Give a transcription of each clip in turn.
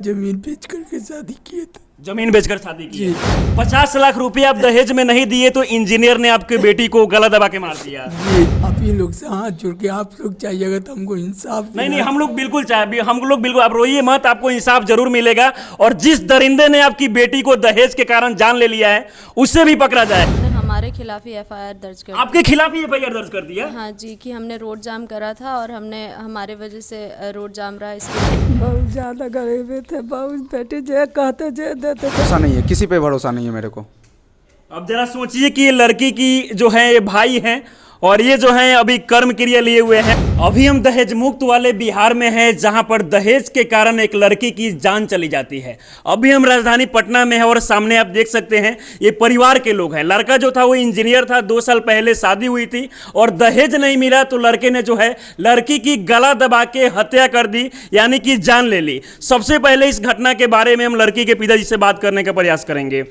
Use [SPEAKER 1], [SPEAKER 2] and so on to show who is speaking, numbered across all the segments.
[SPEAKER 1] जमीन बेच करके शादी किए थे।
[SPEAKER 2] जमीन बेचकर शादी की। 50 लाख रुपए आप दहेज में नहीं दिए तो इंजीनियर ने आपके बेटी को गला दबा के मार दिया।
[SPEAKER 1] जी आप ही लोग से हाथ जोड़ के आप लोग चाहिएगा तो हमको इंसाफ
[SPEAKER 2] नहीं, हम लोग बिल्कुल हम लोग बिल्कुल, आप रोइए मत, आपको इंसाफ जरूर मिलेगा। और जिस दरिंदे ने आपकी बेटी को दहेज के कारण जान ले लिया है उससे भी पकड़ा जाए।
[SPEAKER 3] हमारे खिलाफ ही एफआईआर दर्ज कर
[SPEAKER 2] आपके खिलाफ ही एफआईआर दर्ज कर दिया?
[SPEAKER 3] हाँ जी, कि हमने रोड जाम करा था और हमारे वजह से रोड जाम रहा, इसलिए
[SPEAKER 4] बहुत ज़्यादा गरीबी थे, बहुत बेटे जे कहते जे देते।
[SPEAKER 5] भरोसा नहीं है, किसी पे भरोसा नहीं है मेरे को।
[SPEAKER 2] अब जरा सोचिए कि ये लड़की की जो है ये भाई हैं और ये जो है अभी कर्म क्रिया लिए हुए हैं। अभी हम दहेज मुक्त वाले बिहार में हैं जहां पर दहेज के कारण एक लड़की की जान चली जाती है। अभी हम राजधानी पटना में हैं और सामने आप देख सकते हैं ये परिवार के लोग हैं। लड़का जो था वो इंजीनियर था, 2 साल पहले शादी हुई थी और दहेज नहीं मिला तो लड़के ने जो है लड़की की गला दबा के हत्या कर दी, यानी कि जान ले ली। सबसे पहले इस घटना के बारे में हम लड़की के पिताजी से बात करने का प्रयास करेंगे।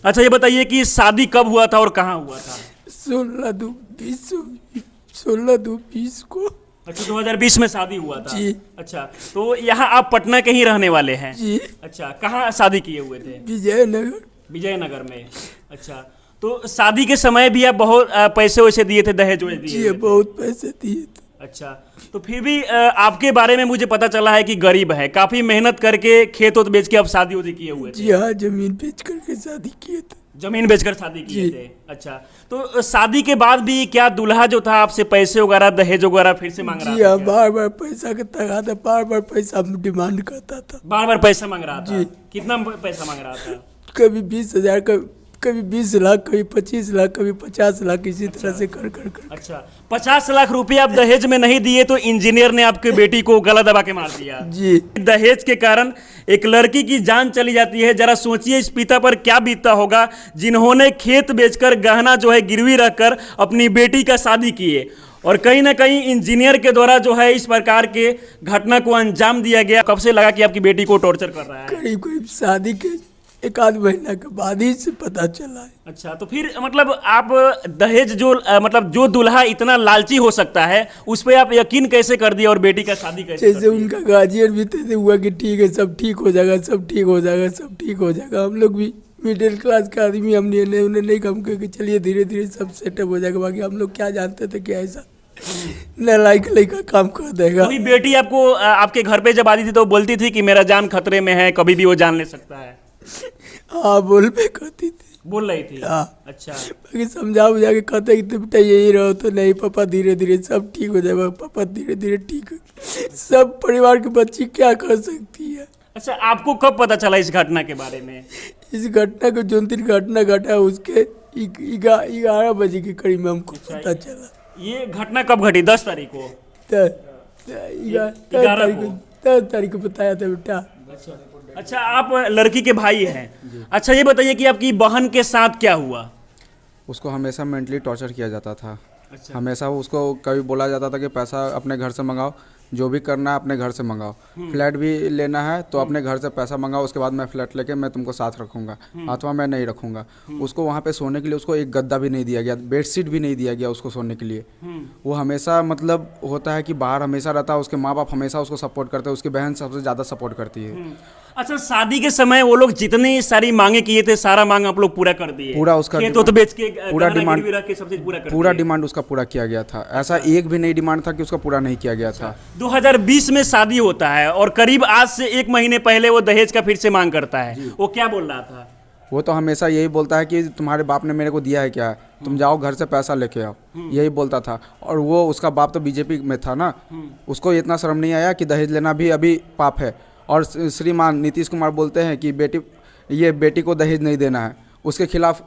[SPEAKER 2] अच्छा ये बताइए कि शादी कब हुआ था और कहाँ हुआ था?
[SPEAKER 1] 16/2/20 को।
[SPEAKER 2] अच्छा 2020 में शादी हुआ था
[SPEAKER 1] जी।
[SPEAKER 2] अच्छा, तो यहाँ आप पटना के ही रहने वाले हैं?
[SPEAKER 1] जी।
[SPEAKER 2] अच्छा, कहाँ शादी किए हुए थे?
[SPEAKER 1] विजयनगर।
[SPEAKER 2] विजयनगर में। अच्छा, तो शादी के समय भी आप बहुत पैसे वैसे दिए थे, दहेज वहेज दिए
[SPEAKER 1] जी
[SPEAKER 2] हुए थे?
[SPEAKER 1] बहुत पैसे दिए थे।
[SPEAKER 2] अच्छा, तो फिर भी आपके बारे में मुझे पता चला है कि गरीब है, काफी मेहनत करके खेत वेत बेच के आप शादी उदी किए हुए थे?
[SPEAKER 1] जी हाँ, जमीन बेच करके शादी किए थे।
[SPEAKER 2] जमीन बेचकर शादी किए थे। अच्छा, तो शादी के बाद भी क्या दूल्हा जो था आपसे पैसे वगैरह दहेज वगैरह फिर से मांग रहा
[SPEAKER 1] जी हाँ,
[SPEAKER 2] था?
[SPEAKER 1] बार बार पैसा का तगा था, बार बार पैसा डिमांड करता था।
[SPEAKER 2] बार बार पैसा मांग रहा था?
[SPEAKER 1] जी।
[SPEAKER 2] कितना पैसा मांग रहा था?
[SPEAKER 1] कभी 20,000, कभी 20 लाख, कभी 25 लाख, कभी 50 लाख, इसी तरह से कर।
[SPEAKER 2] अच्छा, 50 लाख रुपए आप दहेज में नहीं दिए तो इंजीनियर ने आपके बेटी को गला दबा के मार दिया।
[SPEAKER 1] जी।
[SPEAKER 2] दहेज के कारण एक लड़की की जान चली जाती है। जरा सोचिए इस पिता पर क्या बीतता होगा जिन्होंने खेत बेचकर गहना जो है गिरवी रखकर अपनी बेटी का शादी किए और कहीं ना कहीं इंजीनियर के द्वारा जो है इस प्रकार के घटना को अंजाम दिया गया। कब से लगा कि आपकी बेटी को टॉर्चर कर रहा है?
[SPEAKER 1] करीब शादी के 1 महीना के बाद ही से पता चला है।
[SPEAKER 2] अच्छा, तो फिर मतलब आप दहेज जो मतलब जो दूल्हा इतना लालची हो सकता है उस पर आप यकीन कैसे कर दिया और बेटी का शादी कैसे
[SPEAKER 1] जैसे उनका गार्जियन भी थे हुआ कि ठीक है, सब ठीक हो जाएगा, सब ठीक हो जाएगा, सब ठीक हो जाएगा। हम लोग भी मिडिल क्लास के आदमी, हमने उन्हें नहीं कम करके चलिए धीरे धीरे सब सेटअप हो जाएगा। बाकी हम लोग क्या जानते थे कि ऐसा नालायक लड़का काम कर देगा।
[SPEAKER 2] वही बेटी आपको आपके घर पे जब आती थी तो बोलती थी कि मेरा जान खतरे में है, कभी भी वो जान ले सकता है?
[SPEAKER 1] हाँ बोल पे करती थी,
[SPEAKER 2] बोल रही थी?
[SPEAKER 1] हाँ।
[SPEAKER 2] अच्छा,
[SPEAKER 1] बाकी समझा बुझा के कहते कि तुम बेटा यही रहो, तो नहीं पापा धीरे धीरे सब ठीक हो जाएगा, पापा धीरे धीरे ठीक हो। सब परिवार की बच्ची क्या कर सकती है।
[SPEAKER 2] अच्छा, आपको कब पता चला इस घटना के बारे में?
[SPEAKER 1] इस घटना को जो दिन घटना घटा उसके 11 बजे के करीब में हमको पता चला।
[SPEAKER 2] ये घटना कब घटी? 10 तारीख को?
[SPEAKER 1] 10 तारीख को बताया था बेटा।
[SPEAKER 2] अच्छा, आप लड़की के भाई हैं। अच्छा ये बताइए कि आपकी बहन के साथ क्या हुआ?
[SPEAKER 5] उसको हमेशा मेंटली टॉर्चर किया जाता था।
[SPEAKER 2] अच्छा।
[SPEAKER 5] हमेशा उसको कभी बोला जाता था कि पैसा अपने घर से मंगाओ, जो भी करना है अपने घर से मंगाओ, फ्लैट भी लेना है तो अपने घर से पैसा मंगाओ, उसके बाद मैं फ्लैट लेके मैं तुमको साथ रखूंगा अथवा मैं नहीं रखूंगा। उसको वहाँ पे सोने के लिए उसको एक गद्दा भी नहीं दिया गया, बेडशीट भी नहीं दिया गया उसको सोने के लिए। वो हमेशा मतलब होता है कि बाहर हमेशा रहता है, उसके माँ बाप हमेशा उसको सपोर्ट करते हैं, उसकी बहन सबसे ज़्यादा सपोर्ट करती है।
[SPEAKER 2] अच्छा, शादी के समय वो लोग जितनी सारी मांगे किए थे सारा मांग आप लोग पूरा कर दिए?
[SPEAKER 5] पूरा उसका
[SPEAKER 2] तो बेच के
[SPEAKER 5] पूरा डिमांड
[SPEAKER 2] सब चीज
[SPEAKER 5] पूरा डिमांड उसका पूरा किया गया था। ऐसा एक भी नहीं डिमांड था कि उसका पूरा नहीं किया गया था।
[SPEAKER 2] 2020 में शादी होता है और करीब आज से 1 महीने पहले वो दहेज का फिर से मांग करता है। वो क्या बोल रहा था?
[SPEAKER 5] वो तो हमेशा यही बोलता है कि तुम्हारे बाप ने मेरे को दिया है क्या, तुम जाओ घर से पैसा लेके आओ, यही बोलता था। और वो उसका बाप तो बीजेपी में था ना, उसको इतना शर्म नहीं आया कि दहेज लेना भी अभी पाप है। और श्रीमान नीतीश कुमार बोलते हैं कि बेटी को दहेज नहीं देना है, उसके खिलाफ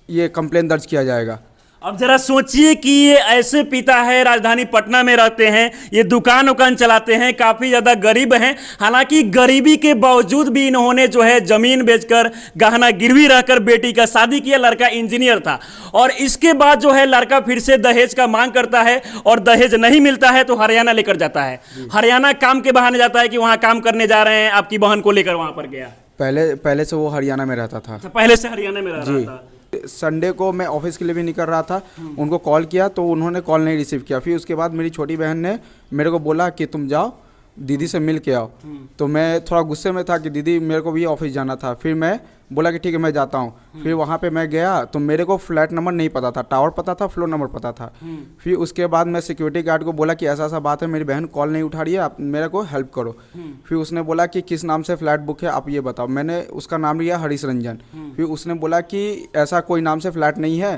[SPEAKER 5] ये कंप्लेन दर्ज किया जाएगा।
[SPEAKER 2] अब जरा सोचिए कि ये ऐसे पिता है, राजधानी पटना में रहते हैं, ये दुकान उकान चलाते हैं, काफ़ी ज़्यादा गरीब हैं। हालांकि गरीबी के बावजूद भी इन्होंने जो है ज़मीन बेचकर गहना गिरवी रखकर बेटी का शादी किया। लड़का इंजीनियर था और इसके बाद जो है लड़का फिर से दहेज का मांग करता है और दहेज नहीं मिलता है तो हरियाणा लेकर जाता है। हरियाणा काम के बहाने जाता है कि वहाँ काम करने जा रहे हैं, आपकी बहन को लेकर वहाँ पर गया।
[SPEAKER 5] पहले से वो हरियाणा में रहता था।
[SPEAKER 2] पहले से हरियाणा में रह रहा था।
[SPEAKER 5] संडे को मैं ऑफिस के लिए भी निकल रहा था, उनको कॉल किया तो उन्होंने कॉल नहीं रिसीव किया। फिर उसके बाद मेरी छोटी बहन ने मेरे को बोला कि तुम जाओ दीदी से मिल के आओ। तो मैं थोड़ा गुस्से में था कि दीदी मेरे को भी ऑफिस जाना था। फिर मैं बोला कि ठीक है मैं जाता हूँ। फिर वहाँ पे मैं गया तो मेरे को फ्लैट नंबर नहीं पता था, टावर पता था, फ्लोर नंबर पता था। फिर उसके बाद मैं सिक्योरिटी गार्ड को बोला कि ऐसा ऐसा बात है, मेरी बहन कॉल नहीं उठा रही है, आप मेरे को हेल्प करो। फिर उसने बोला कि किस नाम से फ्लैट बुक है आप ये बताओ। मैंने उसका नाम लिया हरीश रंजन। फिर उसने बोला कि ऐसा कोई नाम से फ्लैट नहीं है।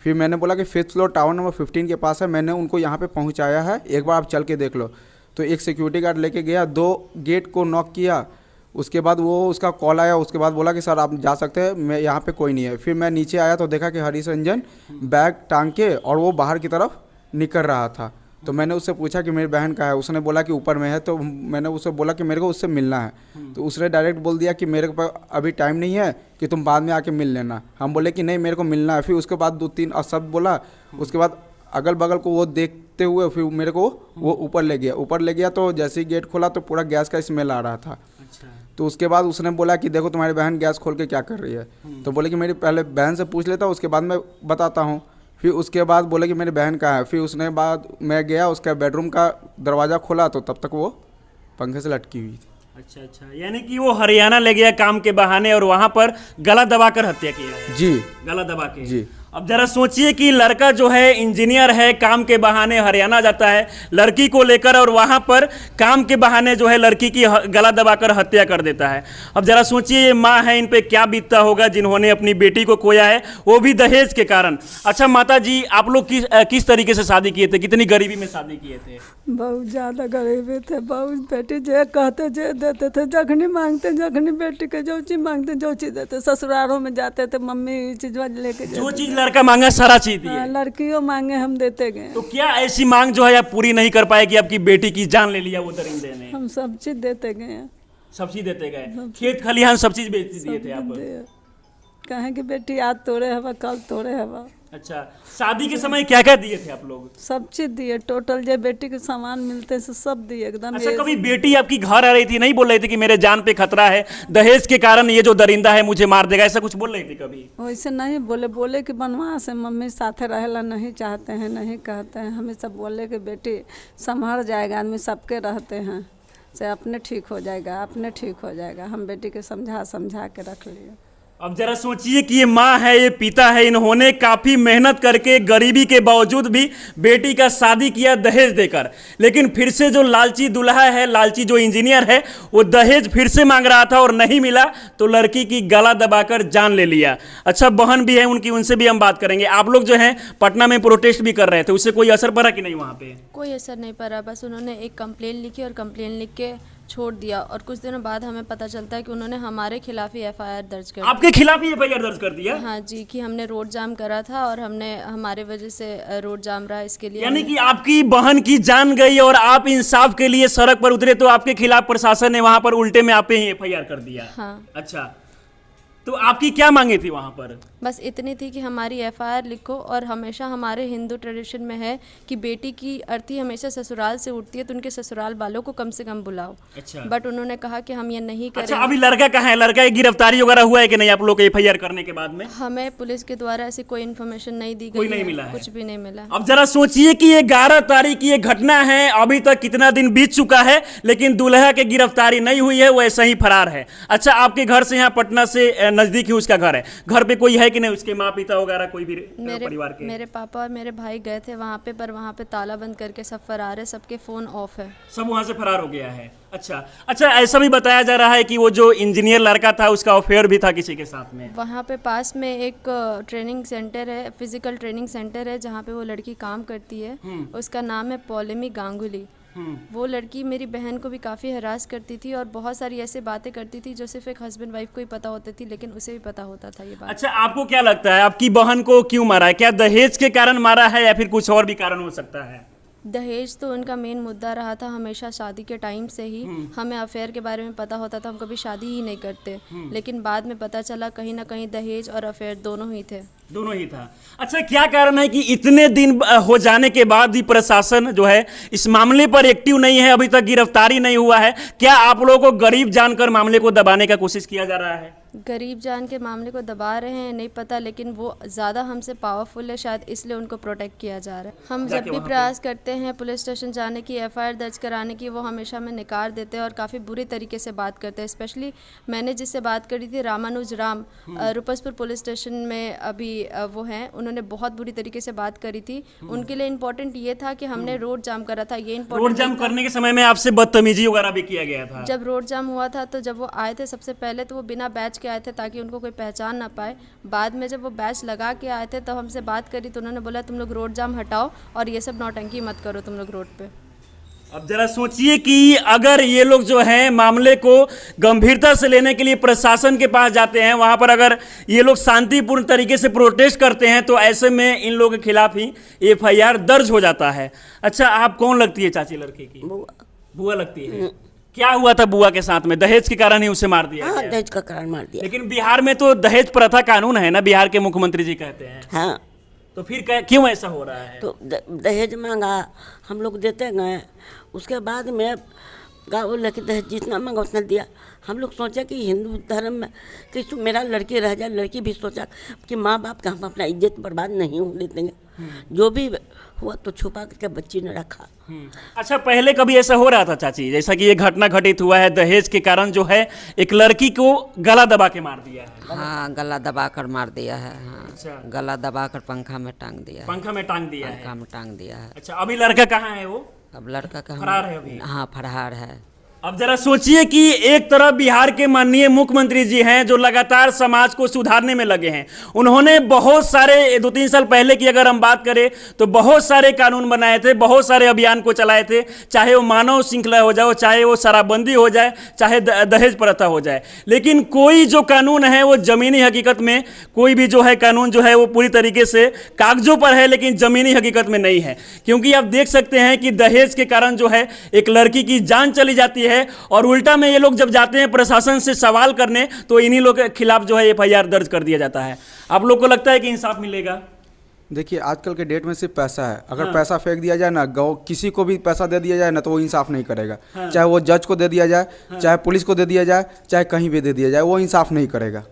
[SPEAKER 5] फिर मैंने बोला कि 5th फ्लोर टावर नंबर 15 के पास है, मैंने उनको यहाँ पे पहुँचाया है, एक बार आप चल के देख लो। तो एक सिक्योरिटी गार्ड लेके गया, 2 गेट को नॉक किया। उसके बाद वो उसका कॉल आया, उसके बाद बोला कि सर आप जा सकते हैं, मैं यहाँ पे कोई नहीं है। फिर मैं नीचे आया तो देखा कि हरीश रंजन बैग टांग के और वो बाहर की तरफ निकल रहा था। तो मैंने उससे पूछा कि मेरी बहन कहाँ है, उसने बोला कि ऊपर में है। तो मैंने उससे बोला कि मेरे को उससे मिलना है। तो उसने डायरेक्ट बोल दिया कि मेरे पास अभी टाइम नहीं है, कि तुम बाद में आके मिल लेना। हम बोले कि नहीं मेरे को मिलना है। फिर उसके बाद 2-3 शब्द बोला। उसके बाद अगल बगल को वो देखते हुए फिर मेरे को वो ऊपर ले गया। तो जैसे ही गेट खोला तो पूरा गैस का स्मेल आ रहा था। तो उसके बाद उसने बोला कि देखो तुम्हारी बहन गैस खोल के क्या कर रही है। तो बोले कि मेरी पहले बहन से पूछ लेता, उसके बाद मैं बताता हूँ। फिर उसके बाद बोले कि मेरी बहन कहाँ है। फिर उसने बाद मैं गया, उसका बेडरूम का दरवाज़ा खोला तो तब तक वो पंखे से लटकी हुई थी।
[SPEAKER 2] अच्छा, यानी कि वो हरियाणा ले गया काम के बहाने और वहां पर गला दबाकर हत्या किया है।
[SPEAKER 5] जी,
[SPEAKER 2] गला दबा के।
[SPEAKER 5] जी।
[SPEAKER 2] अब जरा सोचिए कि लड़का जो है इंजीनियर है, काम के बहाने हरियाणा जाता है लड़की को लेकर और वहां पर काम के बहाने जो है लड़की की गला दबाकर हत्या कर देता है। अब जरा सोचिए ये माँ है, इन पे क्या बीतता होगा जिन्होंने अपनी बेटी को खोया है, वो भी दहेज के कारण। अच्छा माता जी, आप लोग किस तरीके से शादी किए थे, कितनी गरीबी में शादी किए थे?
[SPEAKER 4] बहुत ज़्यादा गरीबी थे। बहुत बेटी जे कहते जे देते थे, जखनी मांगते जखनी बेटी के जो चीज़ मांगते जो चीज़ देते। ससुरालों में जाते थे मम्मी चीज़ लेके
[SPEAKER 2] जो चीज लड़का मांगा सारा चीज दिए।
[SPEAKER 4] लड़कियों मांगे हम देते गए।
[SPEAKER 2] तो क्या ऐसी मांग जो है आप पूरी नहीं कर पाए कि आपकी बेटी की जान ले लिया वो दरिंदे ने?
[SPEAKER 4] हम सब चीज़ देते गए,
[SPEAKER 2] सब चीज देते गए, खेत खलिहान सब चीज बेच दिए थे आप?
[SPEAKER 4] कहें कि बेटी आज तोड़े हवा कल तोड़े हवा।
[SPEAKER 2] अच्छा, शादी के समय क्या क्या दिए थे आप लोग?
[SPEAKER 4] सब चीज दिए, टोटल जो बेटी के सामान मिलते से सब दिए एकदम।
[SPEAKER 2] अच्छा, कभी बेटी आपकी घर आ रही थी, नहीं बोल रही थी कि मेरे जान पे खतरा है, दहेज के कारण ये जो दरिंदा है मुझे मार देगा, ऐसा कुछ बोल रही थी कभी?
[SPEAKER 4] वैसे नहीं बोले कि बनवास है, मम्मी साथे रहेला नहीं चाहते हैं, नहीं कहते हैं। हमें सब बोले कि बेटी संभल जाएगा, आदमी सबके रहते हैं से अपने ठीक हो जाएगा, अपने ठीक हो जाएगा। हम बेटी के समझा के रख लिए।
[SPEAKER 2] अब जरा सोचिए कि ये माँ है, ये पिता है, इन्होंने काफी मेहनत करके गरीबी के बावजूद भी बेटी का शादी किया दहेज देकर, लेकिन फिर से जो लालची दूल्हा है, लालची जो इंजीनियर है, वो दहेज फिर से मांग रहा था और नहीं मिला तो लड़की की गला दबाकर जान ले लिया। अच्छा, बहन भी है उनकी, उनसे भी हम बात करेंगे। आप लोग जो है पटना में प्रोटेस्ट भी कर रहे थे, उससे कोई असर पड़ा कि नहीं वहाँ पे?
[SPEAKER 3] कोई असर नहीं पड़ा, बस उन्होंने एक कंप्लेन लिखी और कंप्लेन लिख के छोड़ दिया। और कुछ दिनों बाद हमें पता चलता है कि उन्होंने हमारे खिलाफ ही एफआईआर दर्ज कर
[SPEAKER 2] आपके खिलाफ ही एफआईआर दर्ज कर दिया?
[SPEAKER 3] हाँ जी, कि हमने रोड जाम करा था और हमने हमारे वजह से रोड जाम रहा, इसके लिए।
[SPEAKER 2] यानी कि आपकी बहन की जान गई और आप इंसाफ के लिए सड़क पर उतरे तो आपके खिलाफ प्रशासन ने वहां पर उल्टे में आप पे ही एफआईआर कर दिया?
[SPEAKER 3] हाँ।
[SPEAKER 2] अच्छा, तो आपकी क्या मांगे थी वहां पर?
[SPEAKER 3] बस इतनी थी कि हमारी एफआईआर लिखो, और हमेशा हमारे हिंदू ट्रेडिशन में है कि बेटी की अर्थी हमेशा ससुराल से उठती है, तो उनके ससुराल वालों को कम से कम बुलाओ।
[SPEAKER 2] अच्छा।
[SPEAKER 3] बट उन्होंने कहा कि हम ये नहीं करेंगे।
[SPEAKER 2] अच्छा, अभी लड़का कहाँ है? लड़का की गिरफ्तारी वगैरह हुआ है कि नहीं आप लोग एफआईआर करने के बाद में?
[SPEAKER 3] हमें पुलिस के द्वारा ऐसी कोई इन्फॉर्मेशन नहीं दी गई,
[SPEAKER 2] कोई नहीं मिला है?
[SPEAKER 3] कुछ भी नहीं मिला।
[SPEAKER 2] अब जरा सोचिए कि 11 तारीख की ये घटना है, अभी तक कितना दिन बीत चुका है, लेकिन दूल्हा की गिरफ्तारी नहीं हुई है, वो ऐसा ही फरार है। अच्छा, आपके घर से यहाँ पटना से नजदीक ही उसका घर है, घर पे कोई है कि नहीं, उसके माँ पिता वगैरह कोई भी परिवार के?
[SPEAKER 3] मेरे पापा और मेरे भाई गए थे वहाँ पे, पर वहाँ पे ताला बंद करके सब फरार है, सबके फोन ऑफ है,
[SPEAKER 2] सब वहाँ से फरार हो गया है। अच्छा, ऐसा भी बताया जा रहा है कि वो जो इंजीनियर लड़का था उसका अफेयर भी था किसी के साथ में।
[SPEAKER 3] वहाँ पे पास में एक ट्रेनिंग सेंटर है, फिजिकल ट्रेनिंग सेंटर है, जहाँ पे वो लड़की काम करती है। उसका नाम है पौलेमी गांगुली। वो लड़की मेरी बहन को भी काफ़ी हरास करती थी और बहुत सारी ऐसे बातें करती थी जो सिर्फ एक हस्बैंड वाइफ को ही पता होती थी, लेकिन उसे भी पता होता था ये बात।
[SPEAKER 2] अच्छा, आपको क्या लगता है आपकी बहन को क्यों मारा है? क्या दहेज के कारण मारा है या फिर कुछ और भी कारण हो सकता है?
[SPEAKER 3] दहेज तो उनका मेन मुद्दा रहा था हमेशा, शादी के टाइम से ही। हमें अफेयर के बारे में पता होता था, हम कभी शादी ही नहीं करते, लेकिन बाद में पता चला कहीं ना कहीं दहेज और अफेयर दोनों ही थे।
[SPEAKER 2] दोनों ही था। अच्छा, क्या कारण है कि इतने दिन हो जाने के बाद भी प्रशासन जो है इस मामले पर एक्टिव नहीं है, अभी तक गिरफ्तारी नहीं हुआ है? क्या आप लोगों को गरीब जानकर मामले को दबाने का कोशिश किया जा रहा है?
[SPEAKER 3] गरीब जान के मामले को दबा रहे हैं नहीं पता, लेकिन वो ज़्यादा हमसे पावरफुल है शायद, इसलिए उनको प्रोटेक्ट किया जा रहा है। हम जब भी प्रयास करते हैं पुलिस स्टेशन जाने की, एफआईआर दर्ज कराने की, वो हमेशा हमें नकार देते हैं और काफ़ी बुरी तरीके से बात करते हैं। स्पेशली मैंने जिससे बात करी थी रामानुज राम, रुपसपुर पुलिस स्टेशन में अभी वो हैं, उन्होंने बहुत बुरी तरीके से बात करी थी। उनके लिए इम्पोर्टेंट ये था कि हमने रोड जाम करा था, ये
[SPEAKER 2] रोड
[SPEAKER 3] इम्पोर्टेंट
[SPEAKER 2] जाम करने के समय में आपसे बदतमीजी वगैरह भी किया गया था?
[SPEAKER 3] जब रोड जाम हुआ था तो जब वो आए थे सबसे पहले तो वो बिना बैच के आए थे ताकि उनको कोई पहचान ना पाए। बाद में जब वो बैच लगा के आए थे तो हमसे बात करी तो उन्होंने बोला तुम लोग रोड जाम हटाओ और ये सब नौटंकी मत करो तुम लोग रोड पे।
[SPEAKER 2] अब जरा सोचिए कि अगर ये लोग जो हैं मामले को गंभीरता से लेने के लिए प्रशासन के पास जाते हैं, वहां पर अगर ये लोग शांतिपूर्ण तरीके से प्रोटेस्ट करते हैं तो ऐसे में इन लोगों के खिलाफ ही एफआईआर दर्ज हो जाता है। अच्छा, आप कौन लगती है चाची लड़के की? बुआ लगती है। क्या हुआ था बुआ के साथ में? दहेज के कारण ही उसे मार दिया
[SPEAKER 6] हाँ,
[SPEAKER 2] गया?
[SPEAKER 6] दहेज का कारण मार दिया।
[SPEAKER 2] लेकिन बिहार में तो दहेज प्रथा कानून है ना, बिहार के मुख्यमंत्री जी कहते हैं।
[SPEAKER 6] हाँ,
[SPEAKER 2] तो फिर क्यों ऐसा हो रहा है?
[SPEAKER 6] तो दहेज मांगा, हम लोग देते गए, उसके बाद में कहा बोले कि दहेज जितना मांगा उतना दिया। हम लोग सोचे कि हिंदू धर्म में कि मेरा लड़की रह जाए, लड़की भी सोचा कि माँ बाप का हम अपना इज्जत बर्बाद नहीं होने देंगे। जो भी हुआ तो छुपा करके बच्ची ने रखा।
[SPEAKER 2] अच्छा, पहले कभी ऐसा हो रहा था चाची, जैसा कि ये घटना घटित हुआ है दहेज के कारण जो है एक लड़की को गला दबा के मार दिया है?
[SPEAKER 7] हाँ, गला दबा कर मार दिया है। हाँ,
[SPEAKER 2] अच्छा,
[SPEAKER 7] गला दबा कर पंखा में टांग दिया है।
[SPEAKER 2] पंखा में टांग दिया है?
[SPEAKER 7] पंखा में टांग दिया है।
[SPEAKER 2] अच्छा, अभी लड़का कहाँ है वो?
[SPEAKER 7] अब लड़का का
[SPEAKER 2] फरार है अभी?
[SPEAKER 7] हाँ, फरार है।
[SPEAKER 2] अब जरा सोचिए कि एक तरफ बिहार के माननीय मुख्यमंत्री जी हैं जो लगातार समाज को सुधारने में लगे हैं। उन्होंने बहुत सारे 2-3 साल पहले की अगर हम बात करें तो बहुत सारे कानून बनाए थे, बहुत सारे अभियान को चलाए थे, चाहे वो मानव श्रृंखला हो जाए, चाहे वो शराबबंदी हो जाए, चाहे दहेज प्रथा हो जाए। लेकिन कोई जो कानून है वो जमीनी हकीकत में, कोई भी जो है कानून जो है वो पूरी तरीके से कागजों पर है लेकिन जमीनी हकीकत में नहीं है। क्योंकि आप देख सकते हैं कि दहेज के कारण जो है एक लड़की की जान चली जाती है और उल्टा में ये लोग जब जाते हैं प्रशासन से सवाल करने तो इन्हीं लोग के खिलाफ जो है एफआईआर दर्ज कर दिया जाता है। आप लोग को लगता है कि इंसाफ मिलेगा?
[SPEAKER 5] देखिए, आजकल के डेट में सिर्फ पैसा है। अगर पैसा फेंक दिया जाए ना, किसी को भी पैसा दे दिया जाए ना तो वो इंसाफ नहीं करेगा। चाहे वो जज को दे दिया जाए, चाहे पुलिस को दे दिया जाए, चाहे कहीं भी दे दिया जाए, वो इंसाफ नहीं करेगा।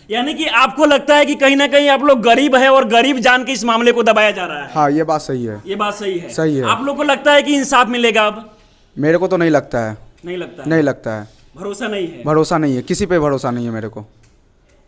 [SPEAKER 2] यानी कि आपको लगता है कि कहीं ना कहीं आप लोग गरीब है और गरीब जान के इस मामले को दबाया जा रहा है?
[SPEAKER 5] हाँ, ये बात सही है।
[SPEAKER 2] ये बात सही है?
[SPEAKER 5] सही है।
[SPEAKER 2] आप लोग को लगता है कि इंसाफ मिलेगा अब?
[SPEAKER 5] मेरे को तो नहीं लगता है।
[SPEAKER 2] नहीं लगता?
[SPEAKER 5] नहीं लगता है।
[SPEAKER 2] भरोसा नहीं है?
[SPEAKER 5] भरोसा नहीं है, किसी पे भरोसा नहीं है मेरे को।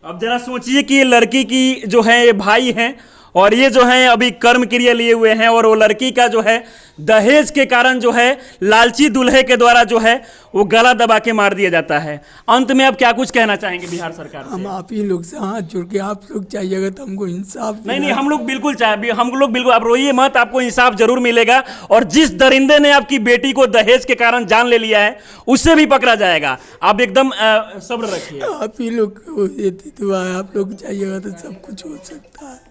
[SPEAKER 2] अब जरा सोचिए कि ये लड़की की जो है ये भाई हैं और ये जो है अभी कर्म क्रिया लिए हुए हैं और वो लड़की का जो है दहेज के कारण जो है लालची दूल्हे के द्वारा जो है वो गला दबा के मार दिया जाता है। अंत में आप क्या कुछ कहना चाहेंगे बिहार सरकार से?
[SPEAKER 1] हम आप ही लोग से हाथ जोड़ के आप लोग चाहिएगा तो हमको इंसाफ
[SPEAKER 2] नहीं, हम लोग बिल्कुल हम लोग बिल्कुल, आप रोइए मत, आपको इंसाफ जरूर मिलेगा। और जिस दरिंदे ने आपकी बेटी को दहेज के कारण जान ले लिया है उससे भी पकड़ा जाएगा। आप एकदम सब्र रखिए।
[SPEAKER 1] आप ही लोग को ये दुआ है, आप लोग चाहिएगा तो सब कुछ हो सकता है।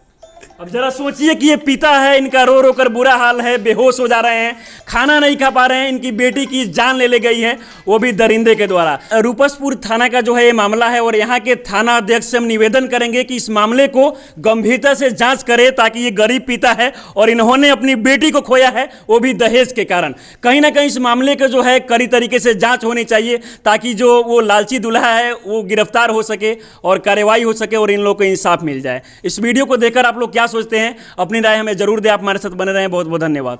[SPEAKER 2] अब जरा सोचिए कि ये पिता है, इनका रो रो कर बुरा हाल है, बेहोश हो जा रहे हैं, खाना नहीं खा पा रहे हैं, इनकी बेटी की जान ले गई है वो भी दरिंदे के द्वारा। रुपसपुर थाना का जो है ये मामला है और यहाँ के थाना अध्यक्ष से हम निवेदन करेंगे कि इस मामले को गंभीरता से जांच करे ताकि ये गरीब पिता है और इन्होंने अपनी बेटी को खोया है वो भी दहेज के कारण। कहीं ना कहीं इस मामले का जो है कड़ी तरीके से जाँच होनी चाहिए ताकि जो वो लालची दूल्हा है वो गिरफ्तार हो सके और कार्रवाई हो सके और इन लोगों को इंसाफ मिल जाए। इस वीडियो को देखकर आप लोग क्या सोचते हैं? अपनी राय हमें जरूर दें। आप हमारे साथ बने रहें। बहुत बहुत धन्यवाद।